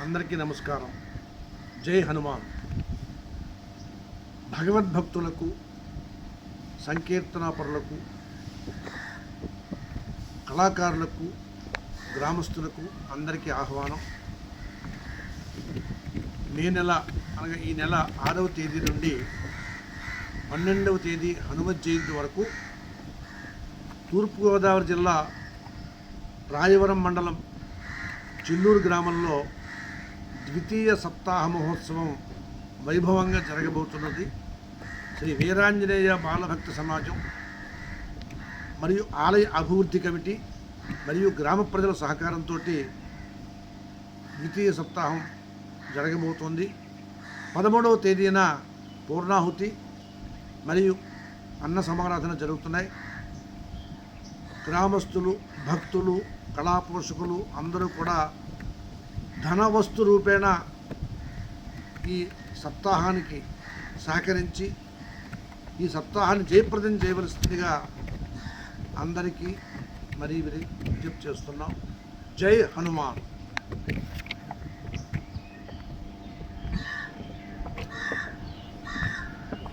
అందరికీ నమస్కారం. జై హనుమాన్. భగవద్భక్తులకు, సంకీర్తనాపరులకు, కళాకారులకు, గ్రామస్తులకు అందరికీ ఆహ్వానం. ఈ నెల 6వ తేదీ నుండి 12వ తేదీ హనుమత్ జయంతి వరకు తూర్పుగోదావరి జిల్లా రాయవరం మండలం చిల్లూరు గ్రామంలో ద్వితీయ సప్తాహ మహోత్సవం వైభవంగా జరగబోతున్నది. శ్రీ వీరాంజనేయ బాలభక్త సమాజం మరియు ఆలయ అభివృద్ధి కమిటీ మరియు గ్రామ ప్రజల సహకారంతో ద్వితీయ సప్తాహం జరగబోతోంది. 13వ తేదీన పూర్ణాహుతి మరియు అన్న సమారాధన జరుగుతున్నాయి. గ్రామస్తులు, భక్తులు, కళాపోషకులు అందరూ కూడా ధన వస్తు రూపేణ ఈ సప్తాహానికి సహకరించి ఈ సప్తాహాన్ని జయప్రదం చేయవలసిందిగా అందరికీ విజ్ఞప్తి చేస్తున్నాం. జై హనుమాన్.